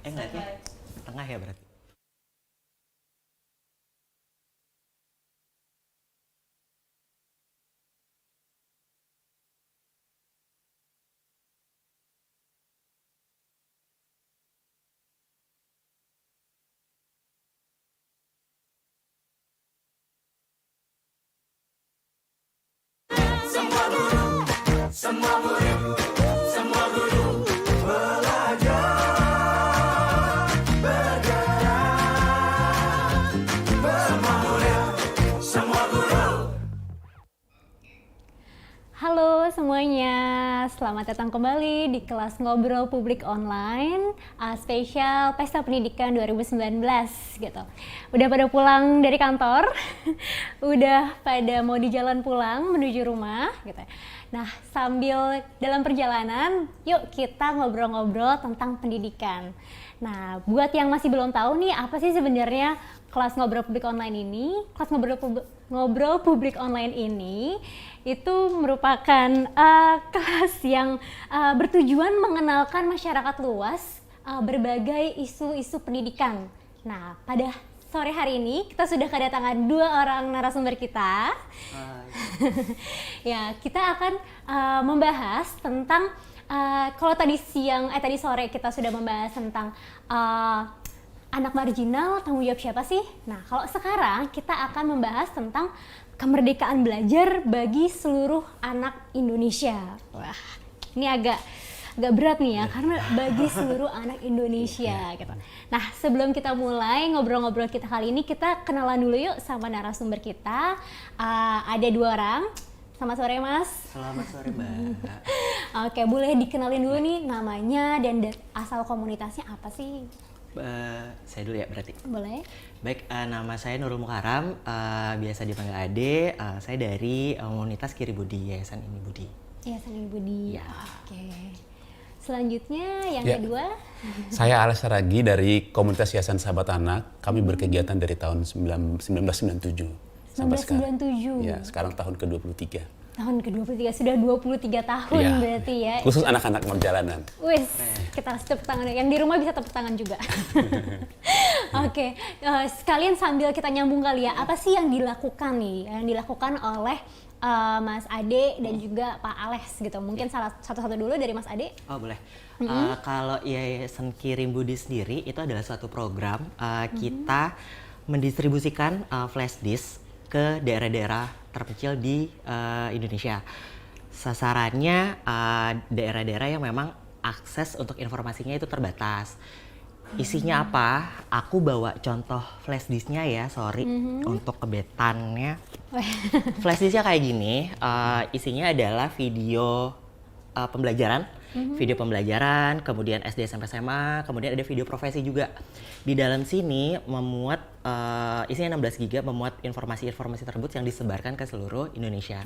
Enggaknya tengah ya berarti. Halo semuanya, selamat datang kembali di kelas Ngobrol Publik Online spesial Pesta Pendidikan 2019 gitu. Udah pada pulang dari kantor, udah pada mau di jalan pulang menuju rumah gitu. Nah, sambil dalam perjalanan, yuk kita ngobrol-ngobrol tentang pendidikan. Nah, buat yang masih belum tahu nih, apa sih sebenarnya kelas Ngobrol Publik Online ini? Kelas Ngobrol Publik Online ini itu merupakan kelas yang bertujuan mengenalkan masyarakat luas berbagai isu-isu pendidikan. Nah, pada sore hari ini kita sudah kedatangan dua orang narasumber kita. Ya, kita akan membahas tentang kalau tadi sore kita sudah membahas tentang anak marginal, tanggung jawab siapa sih? Nah, kalau sekarang kita akan membahas tentang kemerdekaan belajar bagi seluruh anak Indonesia. Wah, ini agak berat nih ya, karena bagi seluruh anak Indonesia gitu. Nah, sebelum kita mulai ngobrol-ngobrol kita kali ini, kita kenalan dulu yuk sama narasumber kita. Ada dua orang. Selamat sore, Mas. Selamat sore, Mbak. Oke, boleh dikenalin dulu nih namanya dan asal komunitasnya apa sih? Saya dulu ya berarti. Boleh. Baik, nama saya Nurul Mukaram, biasa dipanggil Ade. Saya dari komunitas Kiri Budi, Yayasan Ini Budi. Yayasan Ini Budi. Ya. Oke. Selanjutnya yang kedua. Saya Alas Saragi dari komunitas Yayasan Sahabat Anak. Kami berkegiatan dari tahun 1997 sampai sekarang. 1997. Ya, sekarang tahun ke-23. Tahun ke-23, sudah 23 tahun Ya, berarti ya. khusus anak-anak jalanan. Wis, kita harus tepuk tangan. Yang di rumah bisa tepuk tangan juga. Oke, sekalian sambil kita nyambung kali ya, apa sih yang dilakukan nih? Yang dilakukan oleh Mas Ade dan juga Pak Ales gitu. Mungkin satu-satu dulu dari Mas Ade. Oh, boleh. Kalau Yayasan Kirim Budi sendiri itu adalah suatu program kita mendistribusikan flash disk ke daerah-daerah terpencil di Indonesia. Sasarannya daerah-daerah yang memang akses untuk informasinya itu terbatas. Isinya apa? Aku bawa contoh flash disknya ya, sorry untuk kebetannya. Flash disknya kayak gini, isinya adalah video pembelajaran, kemudian SD, SMP, SMA, kemudian ada video profesi juga. Di dalam sini memuat isinya 16 GB, memuat informasi-informasi tersebut yang disebarkan ke seluruh Indonesia.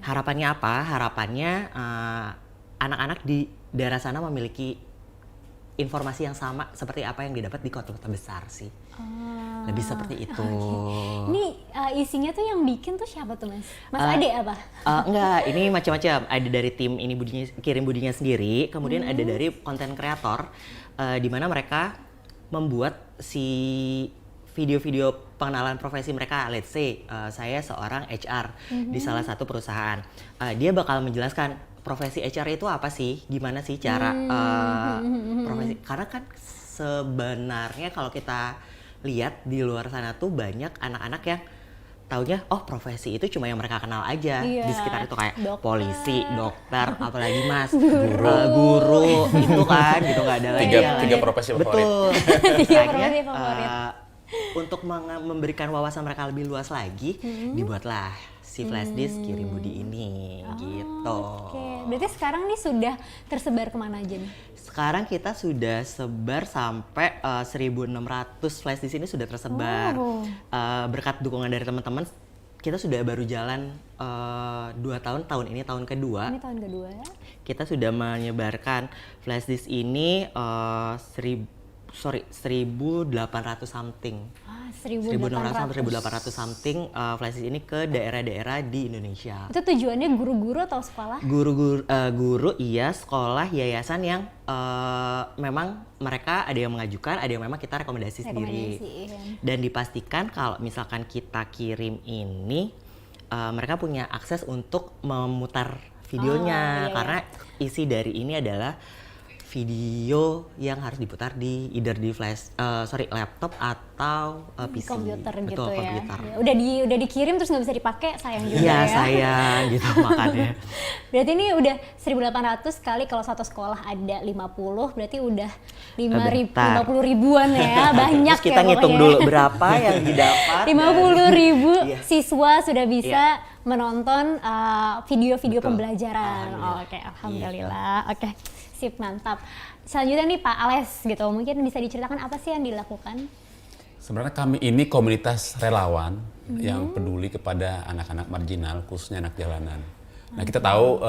Harapannya apa? Harapannya anak-anak di daerah sana memiliki informasi yang sama seperti apa yang didapat di kota-kota besar sih. Lebih seperti itu. Okay. Ini isinya tuh yang bikin tuh siapa tuh Mas? Mas Ade apa? Enggak, ini macam-macam. Ada dari tim ini Kirim Budinya sendiri, kemudian ada dari konten kreator, di mana mereka membuat si video-video pengenalan profesi mereka. Let's say saya seorang HR di salah satu perusahaan. Dia bakal menjelaskan profesi HR itu apa sih, gimana sih cara profesi. Karena kan sebenarnya kalau kita lihat di luar sana tuh banyak anak-anak yang taunya profesi itu cuma yang mereka kenal aja di sekitar itu, kayak dokter, polisi, dokter, apalagi Mas guru itu kan gitu, nggak ada lagi tiga profesi favorit. Betul. Tiga profesi favorit. Untuk memberikan wawasan mereka lebih luas lagi, dibuatlah si flash disk Kirim Budi ini gitu. Oke. Berarti sekarang nih sudah tersebar kemana aja nih? Sekarang kita sudah sebar sampai 1.600 flash disk ini sudah tersebar. Berkat dukungan dari teman-teman, kita sudah baru jalan 2 tahun ini tahun kedua. Ini tahun kedua ya? Kita sudah menyebarkan flash disk ini 1.800 something. 1.600 sampai 1.800 something flash disk ini ke daerah-daerah di Indonesia. Itu tujuannya guru-guru atau sekolah? Guru iya, sekolah, yayasan yang memang mereka ada yang mengajukan, ada yang memang kita rekomendasi sendiri. Dan dipastikan kalau misalkan kita kirim ini, mereka punya akses untuk memutar videonya, karena isi dari ini adalah video yang harus diputar di laptop atau PC. Komputer Betul, gitu komputer. Ya. Udah dikirim terus nggak bisa dipakai, sayang juga Iya, ya. sayang gitu makanya. Berarti ini udah 1.800 kali kalau satu sekolah ada 50, berarti udah 50 ribuan ya, banyak. Terus kita ya ngitung pokoknya. dulu berapa yang didapat. 50.000 Iya. siswa sudah bisa menonton video-video Betul. pembelajaran. Alhamdulillah. Oke, alhamdulillah. Oke, sip, mantap. Selanjutnya nih Pak Ales gitu, mungkin bisa diceritakan apa sih yang dilakukan? Sebenarnya kami ini komunitas relawan yang peduli kepada anak-anak marginal, khususnya anak jalanan. Nah, kita tahu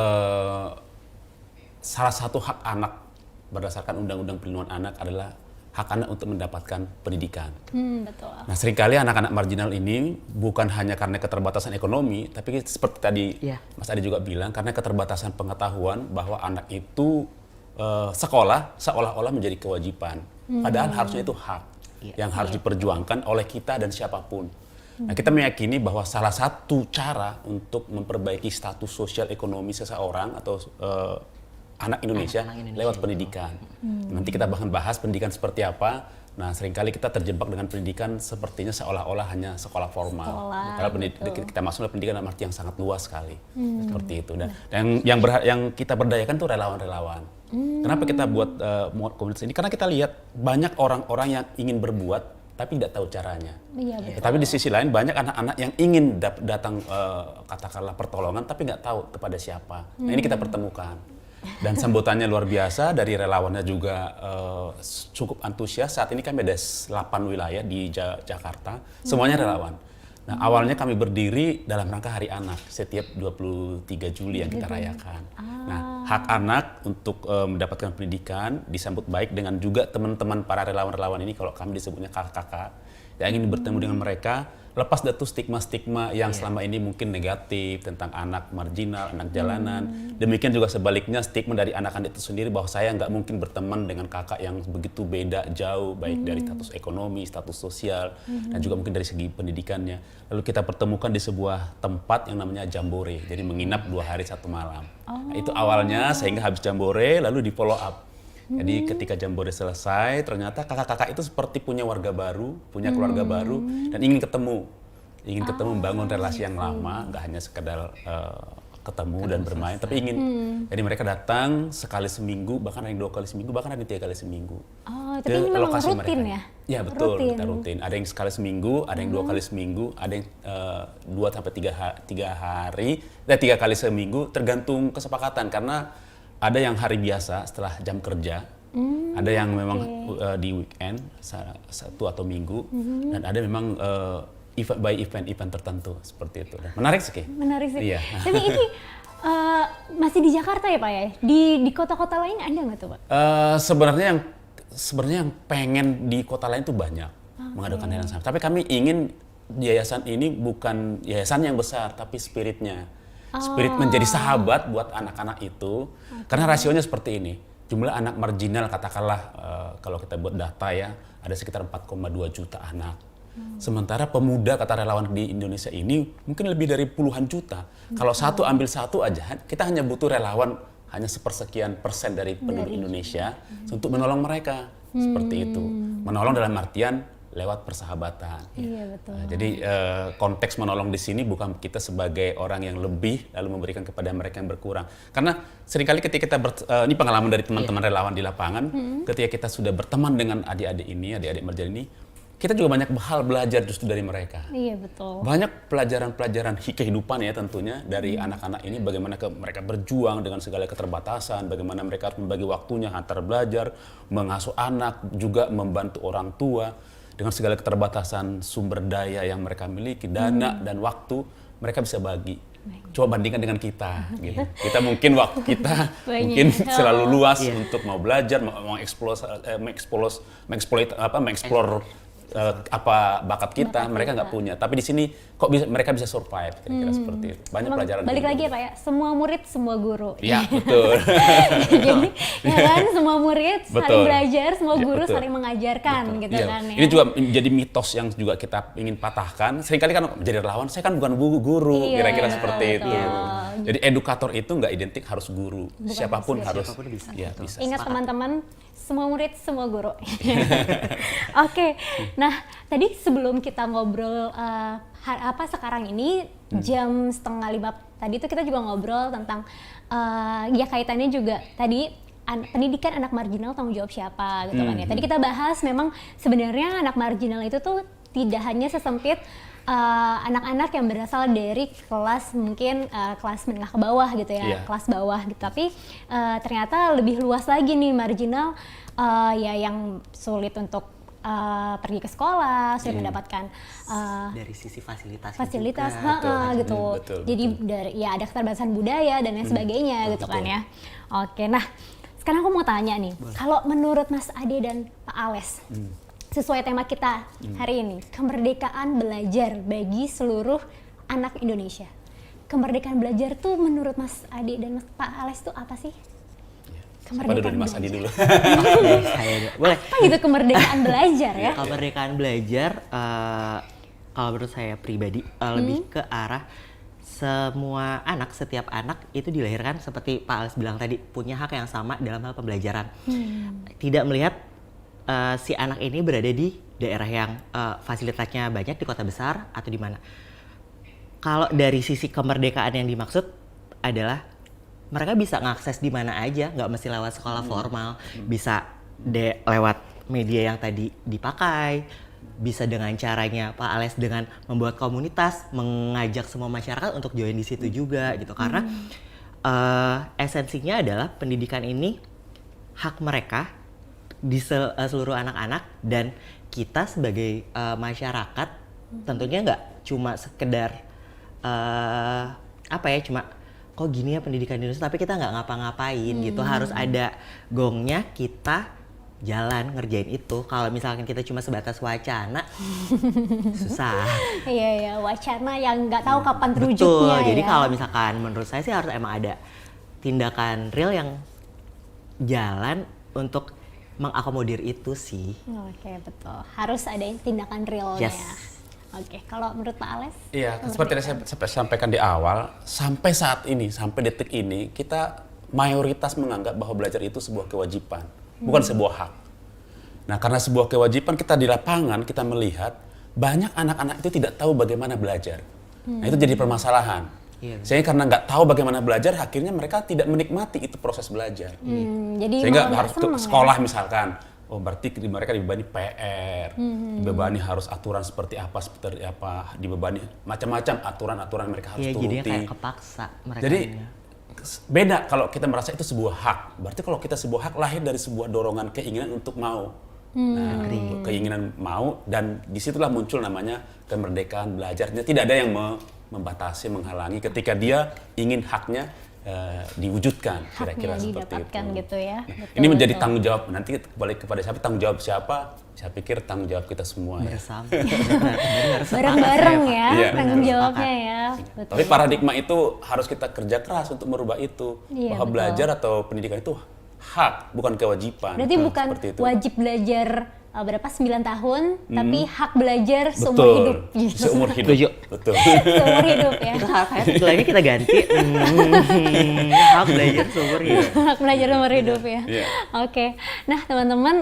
salah satu hak anak berdasarkan Undang-Undang Perlindungan Anak adalah hak anak untuk mendapatkan pendidikan. Betul. Nah, seringkali anak-anak marginal ini bukan hanya karena keterbatasan ekonomi, tapi seperti tadi Mas Adi juga bilang, karena keterbatasan pengetahuan bahwa anak itu sekolah seolah-olah menjadi kewajiban. Padahal harusnya itu hak yang harus diperjuangkan oleh kita dan siapapun. Nah, kita meyakini bahwa salah satu cara untuk memperbaiki status sosial ekonomi seseorang atau anak Indonesia lewat pendidikan. Nanti kita bahkan bahas pendidikan seperti apa. Nah, seringkali kita terjebak dengan pendidikan sepertinya seolah-olah hanya sekolah formal. Padahal kita masuk ke pendidikan dalam arti yang sangat luas sekali. Seperti itu. Dan yang kita berdayakan tuh relawan-relawan. Kenapa kita buat komunitas ini? Karena kita lihat banyak orang-orang yang ingin berbuat tapi tidak tahu caranya. Iya, Tapi di sisi lain banyak anak-anak yang ingin datang katakanlah pertolongan tapi nggak tahu kepada siapa. Nah, ini kita pertemukan. Dan sambutannya luar biasa dari relawannya juga cukup antusias. Saat ini kami ada 8 wilayah di Jakarta, semuanya relawan. Nah, awalnya kami berdiri dalam rangka Hari Anak setiap 23 Juli yang kita rayakan. Nah, hak anak untuk mendapatkan pendidikan disambut baik dengan juga teman-teman para relawan-relawan ini, kalau kami disebutnya kakak-kakak yang ingin bertemu dengan mereka, lepas dari stigma-stigma yang selama ini mungkin negatif tentang anak marginal, anak jalanan. Demikian juga sebaliknya stigma dari anak-anak itu sendiri bahwa saya nggak mungkin berteman dengan kakak yang begitu beda jauh, baik dari status ekonomi, status sosial, dan juga mungkin dari segi pendidikannya. Lalu kita pertemukan di sebuah tempat yang namanya Jambore, jadi menginap 2 hari 1 malam. Nah, itu awalnya sehingga habis Jambore lalu di follow up. Jadi ketika Jambore selesai, ternyata kakak-kakak itu seperti punya warga baru, punya keluarga baru, dan ingin ketemu, membangun relasi yang lama, nggak hanya sekedar ketemu dan bermain, tapi ingin. Jadi mereka datang sekali seminggu, bahkan ada yang 2 kali seminggu, bahkan ada yang 3 kali seminggu. Oh, tapi ini memang rutin ya? Ya betul, kita rutin. Ada yang sekali seminggu, ada yang 2 kali seminggu, ada yang 2 sampai 3 kali seminggu, tergantung kesepakatan karena ada yang hari biasa setelah jam kerja, ada yang memang di weekend, Sabtu atau Minggu, dan ada memang event tertentu seperti itu. Menarik sih. Menarik sih. Iya. Tapi ini masih di Jakarta ya Pak ya? Di kota-kota lain ada nggak tuh Pak? Sebenarnya yang pengen di kota lain tuh banyak mengadakan hal yang sama. Tapi kami ingin yayasan ini bukan yayasan yang besar, tapi spiritnya. Spirit menjadi sahabat buat anak-anak itu, karena rasionya seperti ini. Jumlah anak marginal katakanlah kalau kita buat data ya, ada sekitar 4,2 juta anak. Sementara pemuda kata relawan di Indonesia ini mungkin lebih dari puluhan juta. Kalau satu ambil satu aja, kita hanya butuh relawan hanya sepersekian persen dari penduduk Indonesia untuk menolong mereka. Seperti itu. Menolong dalam artian lewat persahabatan. Iya betul. Nah, jadi konteks menolong di sini bukan kita sebagai orang yang lebih lalu memberikan kepada mereka yang berkurang. Karena seringkali ketika kita ini pengalaman dari teman-teman relawan di lapangan, ketika kita sudah berteman dengan adik-adik marginal ini, kita juga banyak hal belajar justru dari mereka. Iya betul. Banyak pelajaran-pelajaran kehidupan ya tentunya dari anak-anak ini, bagaimana mereka berjuang dengan segala keterbatasan, bagaimana mereka harus membagi waktunya antara belajar, mengasuh anak, juga membantu orang tua. Dengan segala keterbatasan sumber daya yang mereka miliki, dana dan waktu, mereka bisa bagi. Coba bandingkan dengan kita, gitu. Kita mungkin waktu kita mungkin selalu luas untuk mau belajar, mau mengeksplor apa bakat kita, mereka nggak punya. Tapi di sini kok mereka bisa survive, kira-kira seperti itu. Banyak Emang pelajaran. balik lagi ya Pak ya, semua murid semua guru. Iya, betul. Jadi ya kan semua murid saling Betul. belajar, semua Ya, guru betul. saling mengajarkan gitu Iya. kan ya. Ini juga menjadi mitos yang juga kita ingin patahkan. Seringkali kan menjadi relawan, saya kan bukan guru, Iya, kira-kira betul, seperti itu. betul. Jadi edukator itu nggak identik harus guru. Siapapun harus. Siapapun bisa. Ya, Betul. bisa. Ingat teman-teman, semua murid, semua guru. Oke, nah tadi sebelum kita ngobrol sekarang ini jam 4:30 tadi itu kita juga ngobrol tentang ya kaitannya juga tadi pendidikan anak marginal tanggung jawab siapa gitu kan ya. Tadi kita bahas memang sebenarnya anak marginal itu tuh tidak hanya sesempit anak-anak yang berasal dari kelas mungkin kelas menengah ke bawah gitu ya, Iya. kelas bawah gitu. Tapi ternyata lebih luas lagi nih marginal ya yang sulit untuk pergi ke sekolah, sulit mendapatkan Dari sisi fasilitas fasilitas, juga. gitu. betul, Jadi dari ya ada keterbatasan budaya dan lain sebagainya gitu kan ya. Oke, nah sekarang aku mau tanya nih, kalau menurut Mas Ade dan Pak Ales, sesuai tema kita hari ini, kemerdekaan belajar bagi seluruh anak Indonesia. Kemerdekaan belajar tuh menurut Mas Ade dan Pak Ales tuh apa sih? Siapa dulu? Mas Adi dulu. Boleh. Apa gitu kemerdekaan belajar ya? Kemerdekaan belajar, kalau menurut saya pribadi lebih ke arah semua anak, setiap anak itu dilahirkan seperti Pak Ales bilang tadi, punya hak yang sama dalam hal pembelajaran. Tidak melihat si anak ini berada di daerah yang fasilitasnya banyak, di kota besar atau di mana. Kalau dari sisi kemerdekaan yang dimaksud adalah mereka bisa ngakses di mana aja, nggak mesti lewat sekolah formal, bisa lewat media yang tadi dipakai, bisa dengan caranya Pak Ales dengan membuat komunitas, mengajak semua masyarakat untuk join di situ juga gitu. Karena esensinya adalah pendidikan ini hak mereka di seluruh anak-anak, dan kita sebagai masyarakat tentunya nggak cuma sekedar cuma kok gini ya pendidikan di Indonesia, tapi kita nggak ngapa-ngapain gitu. Harus ada gongnya, kita jalan ngerjain itu. Kalau misalkan kita cuma sebatas wacana, susah. Iya, wacana yang nggak tahu kapan Betul, terwujudnya ya. jadi kalau misalkan menurut saya sih harus emang ada tindakan real yang jalan untuk mengakomodir itu sih. Oke, betul. Harus ada tindakan realnya. Yes. Oke, kalau menurut Pak Ales? Iya, seperti yang saya sampaikan di awal, sampai saat ini, sampai detik ini, kita mayoritas menganggap bahwa belajar itu sebuah kewajiban, bukan sebuah hak. Nah, karena sebuah kewajiban, kita di lapangan, kita melihat banyak anak-anak itu tidak tahu bagaimana belajar. Nah, itu jadi permasalahan. Iya. Sehingga karena nggak tahu bagaimana belajar, akhirnya mereka tidak menikmati itu proses belajar. Jadi Sehingga malah harus nggak seneng, sekolah misalkan, oh berarti mereka dibebani PR, dibebani harus aturan seperti apa, dibebani macam-macam aturan-aturan mereka harus Iya, turuti. jadinya kayak kepaksa mereka. Jadi beda kalau kita merasa itu sebuah hak. Berarti kalau kita sebuah hak lahir dari sebuah dorongan keinginan untuk mau. Nah, keinginan mau, dan disitulah muncul namanya kemerdekaan belajarnya. Tidak ada yang membatasi, menghalangi ketika dia ingin haknya diwujudkan, kira-kira haknya seperti didapatkan itu. gitu ya. Nah, Betul, ini menjadi betul. tanggung jawab, nanti balik kepada siapa, tanggung jawab siapa? Saya pikir tanggung jawab kita semua ya. bersama. Benar, Bareng-bareng ya, Iya. tanggung Benar, jawabnya ya. Betul. Tapi paradigma itu harus kita kerja keras untuk merubah itu. Iya, Bahwa betul. belajar atau pendidikan itu hak, bukan kewajiban. Berarti bukan Seperti itu. wajib belajar berapa 9 tahun, tapi hak belajar seumur Betul. hidup. Gitu. Seumur hidup. Setuju. Betul. Seumur hidup ya. Itu hak lagi kita ganti. Hak belajar seumur hidup. Hak belajar seumur hidup ya. Iya. Oke. Nah, teman-teman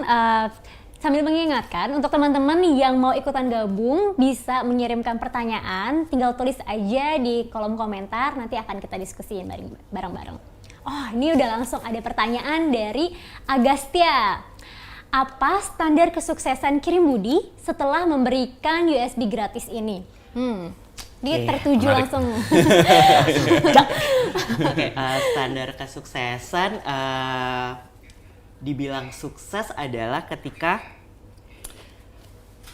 sambil mengingatkan untuk teman-teman yang mau ikutan gabung bisa mengirimkan pertanyaan, tinggal tulis aja di kolom komentar, nanti akan kita diskusiin bareng-bareng. Oh, ini udah langsung ada pertanyaan dari Agastya. Apa standar kesuksesan Kirim Budi setelah memberikan USB gratis ini? Dia tertuju menarik. langsung. Oke, standar kesuksesan dibilang sukses adalah ketika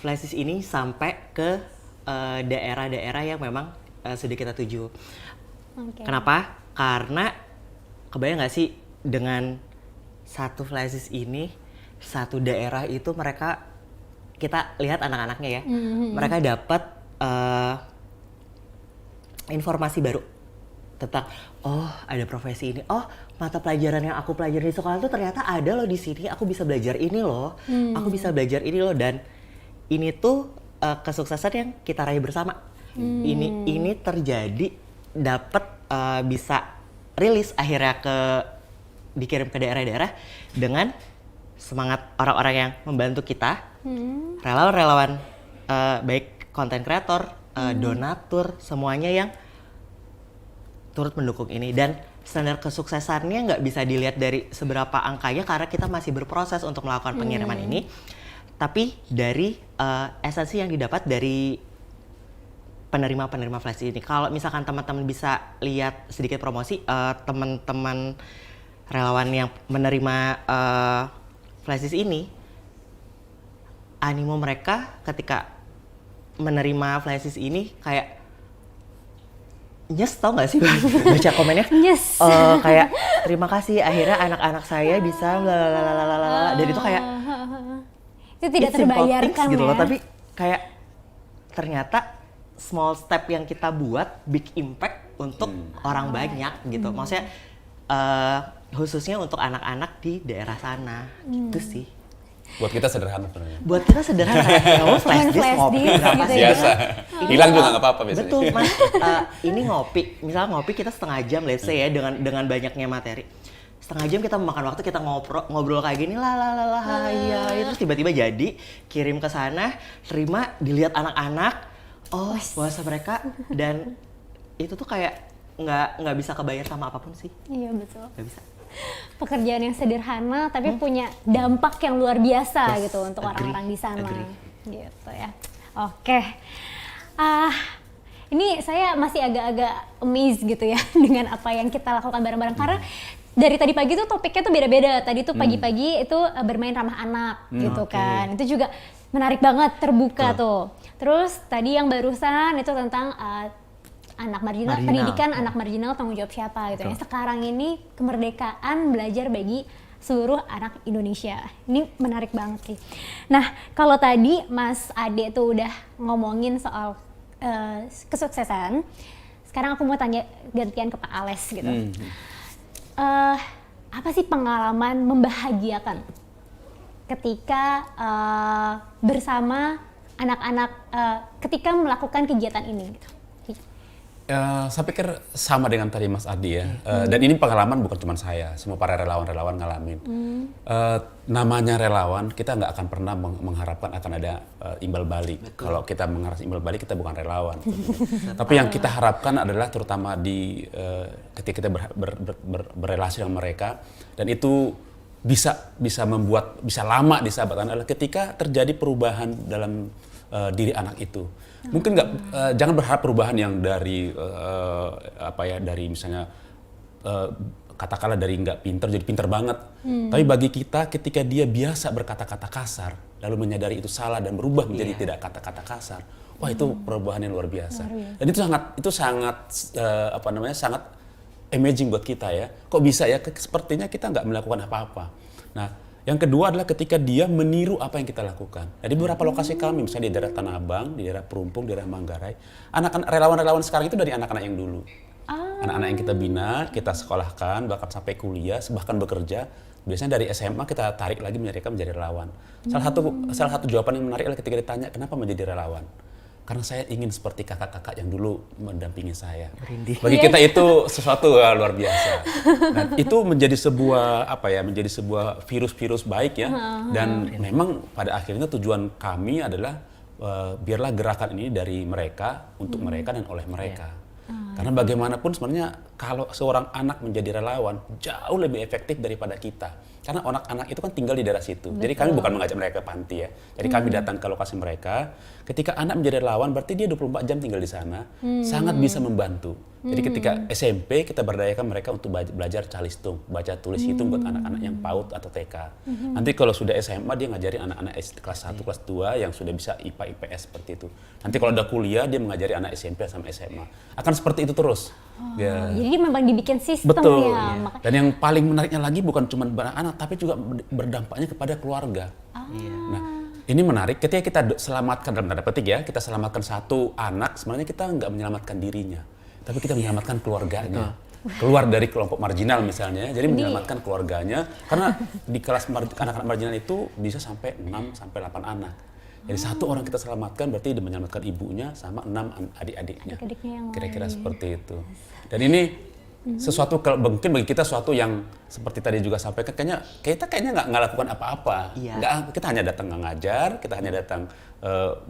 Flashdisc ini sampai ke daerah-daerah yang memang sudah kita tuju. Oke. Kenapa? Karena kebayang nggak sih dengan satu Flashdisc ini, satu daerah itu mereka kita lihat anak-anaknya ya, mereka dapat informasi baru tentang oh ada profesi ini, oh mata pelajaran yang aku pelajari di sekolah tuh ternyata ada loh di sini, aku bisa belajar ini loh, aku bisa belajar ini loh, dan ini tuh kesuksesan yang kita raih bersama. Ini terjadi, dapat bisa rilis akhirnya dikirim ke daerah-daerah dengan semangat orang-orang yang membantu kita, relawan-relawan, baik konten kreator, donatur, semuanya yang turut mendukung ini. Dan standar kesuksesannya nggak bisa dilihat dari seberapa angkanya karena kita masih berproses untuk melakukan pengiriman ini, tapi dari esensi yang didapat dari penerima flash ini. Kalau misalkan teman-teman bisa lihat sedikit promosi, teman-teman relawan yang menerima flash ini, animo mereka ketika menerima flash ini kayak nyes, tau gak sih baca komennya? Nyes. Kayak terima kasih akhirnya anak-anak saya bisa blablabla, dan itu kayak itu tidak terbayarkan gitu ya. loh, tapi kayak ternyata small step yang kita buat big impact untuk orang banyak gitu. Maksudnya khususnya untuk anak-anak di daerah sana gitu sih. Buat kita sederhana sebenarnya. Buat kita sederhana, kamu flash disk ngopi berapa gitu sih? ya. Biasa. Hilang juga nggak apa-apa biasanya. Betul, Mas. Ini ngopi, misalnya ngopi kita setengah jam, let's say ya, dengan banyaknya materi. Setengah jam kita memakan waktu, kita ngobrol kayak gini, ya, terus tiba-tiba jadi, kirim ke sana, terima, dilihat anak-anak, oh bahasa mereka, dan itu tuh kayak nggak bisa kebayar sama apapun sih. Iya betul. Nggak bisa. Pekerjaan yang sederhana tapi punya dampak yang luar biasa Yes, gitu untuk agree, orang-orang di sana. agree. Gitu ya. Oke. Ini saya masih agak-agak amazed gitu ya dengan apa yang kita lakukan bareng-bareng karena dari tadi pagi tuh topiknya tuh beda-beda. Tadi tuh pagi-pagi itu bermain ramah anak gitu kan. Itu juga menarik banget, terbuka tuh. Terus tadi yang barusan itu tentang anak marginal, pendidikan anak marginal, tanggung jawab siapa gitu ya. Sekarang ini kemerdekaan belajar bagi seluruh anak Indonesia. Ini menarik banget sih. Nah, kalau tadi Mas Ade tuh udah ngomongin soal kesuksesan, sekarang aku mau tanya gantian ke Pak Ales gitu. Apa sih pengalaman membahagiakan ketika bersama anak-anak ketika melakukan kegiatan ini gitu? Saya pikir sama dengan tadi Mas Adi ya. Dan ini pengalaman bukan cuma saya, semua para relawan-relawan ngalamin. Namanya relawan, kita nggak akan pernah mengharapkan akan ada imbal balik. Kalau kita mengharap imbal balik, kita bukan relawan. Tapi yang kita harapkan adalah terutama ketika kita berrelasi dengan mereka, dan itu bisa membuat, bisa lama di sahabat anak adalah ketika terjadi perubahan dalam diri anak itu. Mungkin jangan berharap perubahan yang dari dari misalnya katakanlah dari nggak pinter jadi pinter banget. Tapi bagi kita ketika dia biasa berkata-kata kasar lalu menyadari itu salah dan berubah menjadi tidak kata-kata kasar. Wah, itu perubahan yang luar biasa. Dan itu sangat sangat amazing buat kita ya. Kok bisa ya, sepertinya kita nggak melakukan apa-apa. Nah, yang kedua adalah ketika dia meniru apa yang kita lakukan. Nah, di beberapa lokasi kami, misalnya di daerah Tanah Abang, di daerah Perumpung, di daerah Manggarai, anak-anak relawan-relawan sekarang itu dari anak-anak yang dulu. Anak-anak yang kita bina, kita sekolahkan, bahkan sampai kuliah, bahkan bekerja. Biasanya dari SMA kita tarik lagi mereka menjadi relawan. Salah satu jawaban yang menarik adalah ketika ditanya, kenapa menjadi relawan? Karena saya ingin seperti kakak-kakak yang dulu mendampingi saya. Bagi kita itu sesuatu luar biasa. Dan itu menjadi sebuah virus-virus baik ya. Dan memang pada akhirnya tujuan kami adalah biarlah gerakan ini dari mereka, untuk mereka dan oleh mereka. Karena bagaimanapun sebenarnya kalau seorang anak menjadi relawan jauh lebih efektif daripada kita. Karena anak-anak itu kan tinggal di daerah situ. Betul. Jadi kami bukan mengajak mereka ke panti ya. Jadi kami datang ke lokasi mereka. Ketika anak menjadi relawan berarti dia 24 jam tinggal di sana. Sangat bisa membantu. Jadi ketika SMP kita berdayakan mereka untuk belajar calistung, baca tulis hitung buat anak-anak yang PAUD atau TK. Nanti kalau sudah SMA dia ngajarin anak-anak kelas 1, kelas 2 yang sudah bisa IPA, IPS seperti itu. Nanti kalau udah kuliah dia mengajari anak SMP sama SMA. Akan seperti itu terus. Ya. Jadi memang dibikin sistem. Betul. Ya. Dan yang paling menariknya lagi bukan cuma anak-anak tapi juga berdampaknya kepada keluarga. Nah, ini menarik, ketika kita selamatkan, dalam tanda petik ya, kita selamatkan satu anak, sebenarnya kita nggak menyelamatkan dirinya, tapi kita menyelamatkan keluarganya. Keluar dari kelompok marginal misalnya, jadi menyelamatkan keluarganya, karena di kelas anak-anak marginal itu bisa sampai 6 sampai 8 anak. Jadi satu orang kita selamatkan berarti dia menyelamatkan ibunya sama 6 adik-adiknya. Kira-kira seperti itu. Dan ini sesuatu mungkin bagi kita sesuatu yang seperti tadi juga sampaikan, kita kayaknya nggak lakukan apa-apa. Kita hanya datang ngajar, kita hanya datang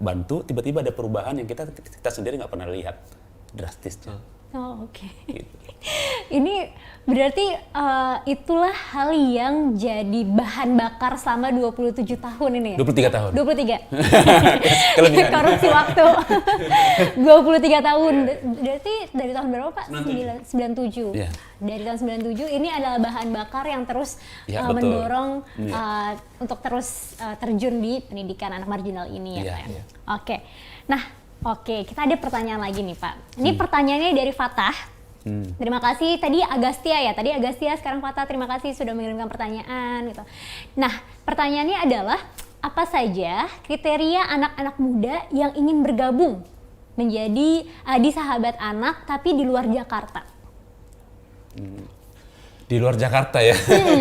bantu, tiba-tiba ada perubahan yang kita sendiri nggak pernah lihat drastisnya. Oh, oke. Gitu. Ini berarti itulah hal yang jadi bahan bakar selama 27 tahun ini ya? 23 tahun. 23? Kelebihan. Korupsi waktu. 23 tahun. Berarti dari tahun berapa Pak? 97. Yeah. Dari tahun 97 ini adalah bahan bakar yang terus Ya, betul. mendorong untuk terus terjun di pendidikan anak marginal ini ya Pak ya? Yeah. Oke. Nah, kita ada pertanyaan lagi nih Pak. Ini pertanyaannya dari Fatah. Terima kasih tadi Agastya ya. Tadi Agastya, sekarang Fatah. Terima kasih sudah mengirimkan pertanyaan gitu. Nah, pertanyaannya adalah apa saja kriteria anak-anak muda yang ingin bergabung menjadi di Sahabat Anak tapi di luar Jakarta? Di luar Jakarta ya.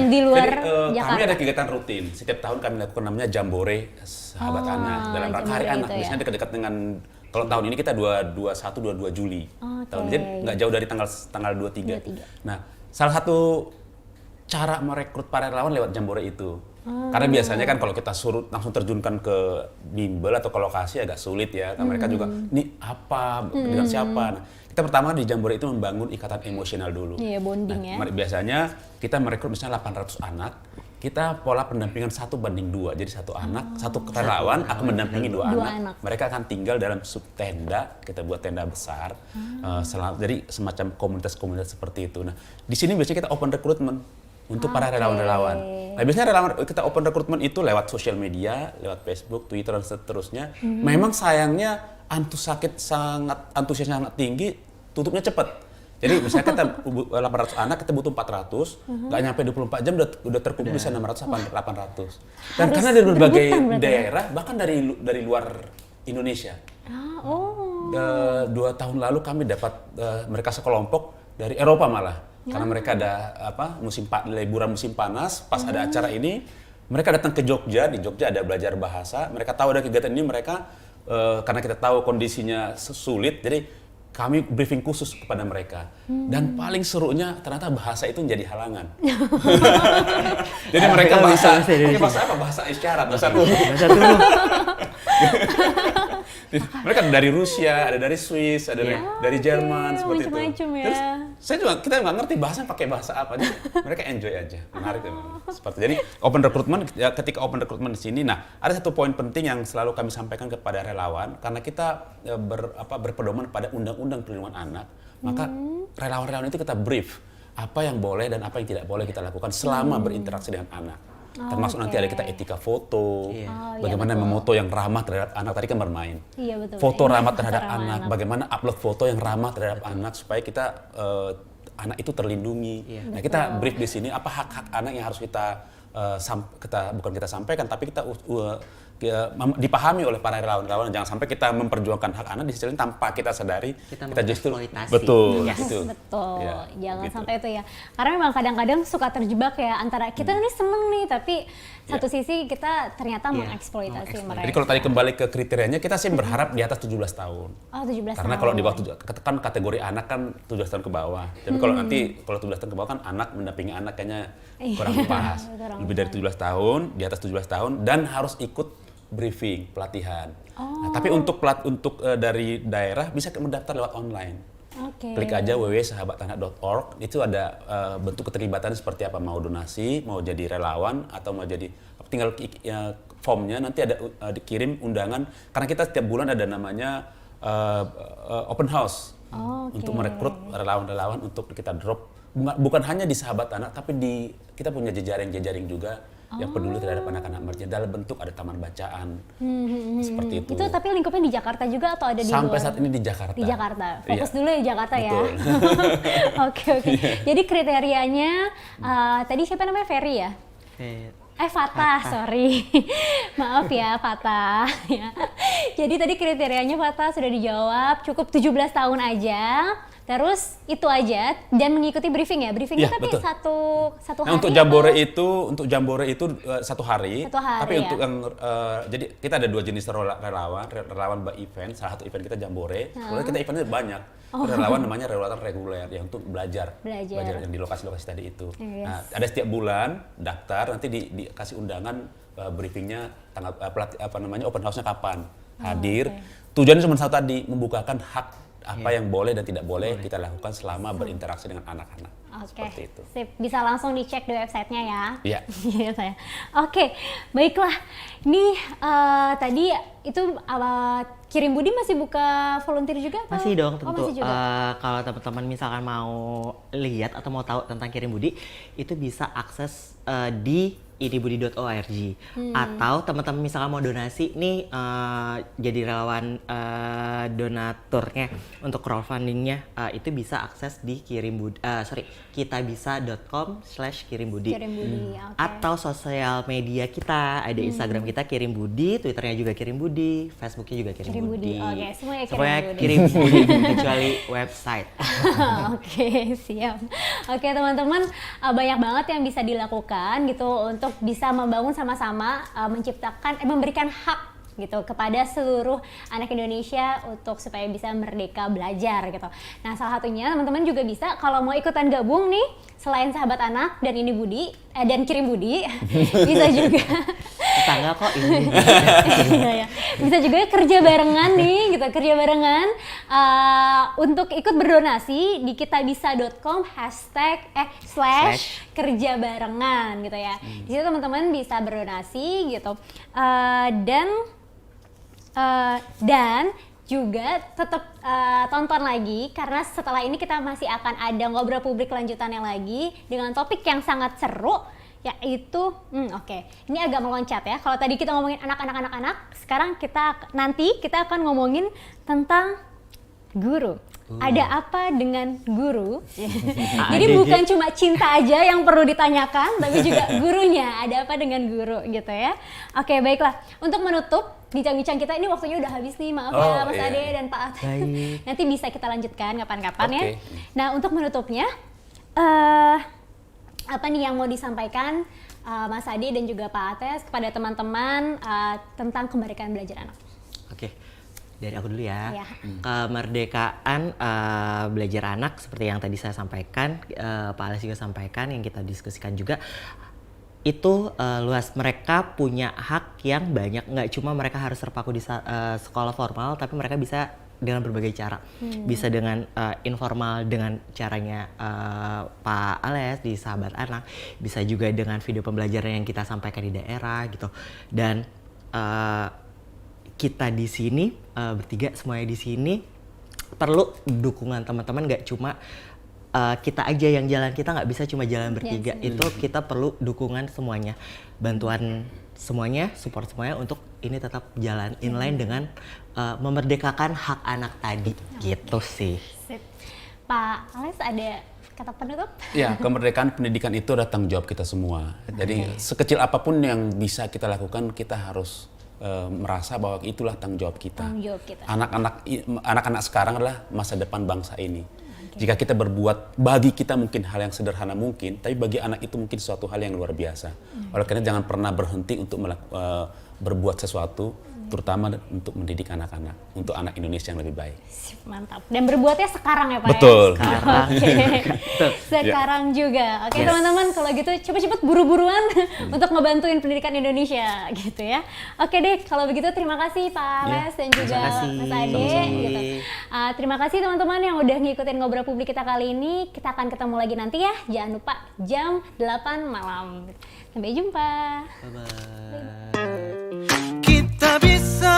Di luar Jadi, Jakarta. kami ada kegiatan rutin. Setiap tahun kami lakukan namanya Jambore Sahabat Anak. Dalam rangka Hari Jambore Anak. itu ya. Misalnya dekat-dekat dengan, kalau tahun ini kita 22 Juli. Tahun ini nggak jauh dari tanggal 23. Nah, salah satu cara merekrut para relawan lewat Jambore itu. Karena biasanya kan kalau kita suruh langsung terjunkan ke bimbel atau ke lokasi agak sulit ya. Karena mereka juga, ini apa, dengan siapa. Nah, kita pertama di Jambore itu membangun ikatan emosional dulu. Iya, bonding ya. Biasanya kita merekrut misalnya 800 anak, kita pola pendampingan 1:2. Jadi satu anak, satu relawan akan mendampingi dua anak. Mereka akan tinggal dalam sub tenda, kita buat tenda besar. Jadi semacam komunitas-komunitas seperti itu. Nah, di sini biasanya kita open recruitment untuk para relawan-relawan. Nah, biasanya relawan kita open recruitment itu lewat sosial media, lewat Facebook, Twitter dan seterusnya. Memang sayangnya antusiasnya sangat tinggi, tutupnya cepat. Jadi misalnya kita 800 anak, kita butuh 400, nggak nyampe 24 jam udah terkumpul bisa 600 800. Dan karena dari berbagai daerah, bahkan dari luar Indonesia. 2 tahun lalu kami dapat mereka sekelompok dari Eropa malah. Karena mereka ada liburan musim panas, pas ada acara ini, mereka datang ke Jogja, di Jogja ada belajar bahasa, mereka tahu ada kegiatan ini, mereka karena kita tahu kondisinya sulit, jadi kami briefing khusus kepada mereka. Dan paling serunya ternyata bahasa itu menjadi halangan. Jadi mereka bahasa apa? Bahasa isyarat, bahasa tubuh. Mereka dari Rusia, ada dari Swiss, ada dari Jerman, seperti itu. Ya. Terus kita nggak ngerti bahasanya pakai bahasa apa. Jadi mereka enjoy aja, menarik memang. Seperti jadi open recruitment, ketika open recruitment di sini, nah ada satu poin penting yang selalu kami sampaikan kepada relawan, karena kita berpedoman pada undang-undang perlindungan anak, maka relawan-relawan itu kita brief apa yang boleh dan apa yang tidak boleh kita lakukan selama berinteraksi dengan anak. Termasuk nanti ada kita etika foto, bagaimana memoto yang ramah terhadap anak, tadi kan bermain. Iya, betul. Foto ramah terhadap anak, bagaimana upload foto yang ramah terhadap anak supaya kita anak itu terlindungi. Nah, kita brief di sini apa hak-hak anak yang harus kita bukan kita sampaikan, tapi kita dipahami oleh para relawan-relawan. Jangan sampai kita memperjuangkan hak anak di sisi lain tanpa kita sadari kita justru betul gitu. Betul. Ya, jangan gitu. sampai itu ya. Karena memang kadang-kadang suka terjebak ya antara kita ini seneng nih, tapi satu sisi kita ternyata mengeksploitasi mereka. Jadi kalau tadi kembali ke kriterianya, kita sih berharap di atas 17 tahun. Oh, 17 Karena tahun. kalau di waktu kan kategori anak kan 17 tahun ke bawah. Tapi kalau nanti kalau 17 tahun ke bawah kan anak mendampingi anak kayaknya kurang pas. Lebih dari 17 tahun, di atas 17 tahun dan harus ikut briefing, pelatihan. Nah, tapi untuk dari daerah bisa mendaftar lewat online. Klik aja www.sahabatanak.org, itu ada bentuk keterlibatan seperti apa, mau donasi, mau jadi relawan atau mau jadi, tinggal formnya nanti ada dikirim undangan, karena kita setiap bulan ada namanya open house untuk merekrut relawan-relawan untuk kita drop, bukan hanya di Sahabat Anak tapi kita punya jejaring juga yang peduli terhadap anak-anak marginal dalam bentuk ada taman bacaan seperti itu. Itu tapi lingkupnya di Jakarta juga atau ada di sampai luar? saat ini di Jakarta. Di Jakarta. Fokus dulu di Jakarta. Betul. Ya. Oke. Jadi kriterianya tadi siapa namanya, Ferry ya? Fatah, sorry. Maaf ya, Fatah. Ya. Jadi tadi kriterianya Fatah sudah dijawab, cukup 17 tahun aja. Terus itu aja dan mengikuti briefing ya. Briefingnya Ya, tapi betul. satu Nah, hari. untuk jambore itu 1 hari. Satu hari, Tapi ya. untuk yang jadi kita ada 2 jenis relawan by event. Salah satu event kita jambore. Sebenarnya kita eventnya banyak. Relawan namanya relawan reguler yang untuk belajar yang di lokasi-lokasi tadi itu. Yes. Nah, ada setiap bulan daftar, nanti dikasih undangan briefingnya tanggal open house-nya kapan. Hadir. Tujuannya cuma satu tadi, membukakan hak apa yang boleh dan tidak boleh kita lakukan selama berinteraksi dengan anak-anak. Seperti itu. Sip. Bisa langsung dicek di websitenya ya. Iya. Gitu ya. Oke, baiklah. Ini tadi itu Kirim Budi masih buka volunteer juga? Atau? Masih dong, Oh, tentu. masih juga. Kalau teman-teman misalkan mau lihat atau mau tahu tentang Kirim Budi, itu bisa akses di idibudi.org. Atau teman-teman misalkan mau donasi nih, jadi relawan donaturnya untuk crowdfundingnya, itu bisa akses di kitabisa.com/kirimbudi. Kirim Budi, oke. Atau sosial media kita, ada Instagram kita Kirim Budi, Twitternya juga Kirim Budi, Facebooknya juga Kirim, Kirim Budi. Budi. Oke, semuanya Kirim Semuanya Budi. Kirim Budi kecuali website. Oke, siap. Oke, teman-teman, banyak banget yang bisa dilakukan gitu untuk bisa membangun sama-sama, memberikan hak gitu kepada seluruh anak Indonesia untuk supaya bisa merdeka belajar gitu. Nah, salah satunya teman-teman juga bisa kalau mau ikutan gabung nih, selain Sahabat Anak dan Ini Budi dan Kirim Budi, bisa juga Tetangga kok ini. Iya, ya. Bisa juga kerja barengan nih gitu, kerja barengan untuk ikut berdonasi di kitabisa.com /kerja barengan gitu ya. Di situ teman-teman bisa berdonasi gitu. Dan juga tetap tonton lagi karena setelah ini kita masih akan ada ngobrol publik lanjutannya lagi dengan topik yang sangat seru, yaitu ini agak meloncat ya. Kalau tadi kita ngomongin anak-anak, sekarang kita akan ngomongin tentang guru. Ada apa dengan guru? Jadi bukan cuma cinta aja yang perlu ditanyakan, tapi juga gurunya. Ada apa dengan guru gitu ya? Oke, baiklah. Untuk menutup bincang-bincang kita ini waktunya udah habis nih, maaf ya Mas Ade dan Pak Ate. Nanti bisa kita lanjutkan kapan-kapan ya. Nah, untuk menutupnya, apa nih yang mau disampaikan Mas Ade dan juga Pak Ate kepada teman-teman tentang kemerdekaan belajar anak? Oke, dari aku dulu ya. Ya. Kemerdekaan belajar anak seperti yang tadi saya sampaikan, Pak Ales juga sampaikan, yang kita diskusikan juga, itu luas. Mereka punya hak yang banyak, nggak cuma mereka harus terpaku di sekolah formal, tapi mereka bisa dengan berbagai cara. Bisa dengan informal, dengan caranya Pak Ales di Sahabat Anak, bisa juga dengan video pembelajaran yang kita sampaikan di daerah gitu. Dan kita di sini bertiga semuanya di sini perlu dukungan teman-teman, nggak cuma kita aja yang jalan, kita nggak bisa cuma jalan bertiga. Itu kita perlu dukungan semuanya, bantuan semuanya, support semuanya untuk ini tetap jalan inline dengan memerdekakan hak anak tadi gitu sih. Sip. Pak Ales ada kata penutup? Ya, kemerdekaan pendidikan itu adalah tanggung jawab kita semua. Jadi sekecil apapun yang bisa kita lakukan, kita harus merasa bahwa itulah tanggung jawab kita. Tanggung jawab kita. Anak-anak sekarang adalah masa depan bangsa ini. Jika kita berbuat, bagi kita mungkin hal yang sederhana mungkin, tapi bagi anak itu mungkin suatu hal yang luar biasa. Oleh karena jangan pernah berhenti untuk berbuat sesuatu, terutama untuk mendidik anak-anak, untuk anak Indonesia yang lebih baik. Mantap. Dan berbuatnya sekarang ya Pak? Betul. Ya? Oke. Sekarang juga. Oke, teman-teman, kalau gitu cepet-cepet buru-buruan untuk ngebantuin pendidikan Indonesia gitu ya. Oke deh, kalau begitu terima kasih Pak Ales dan juga Mas Ade. Gitu. Terima kasih teman-teman yang udah ngikutin ngobrol publik kita kali ini. Kita akan ketemu lagi nanti ya. Jangan lupa jam 8 malam. Sampai jumpa. Bye-bye. Kita bisa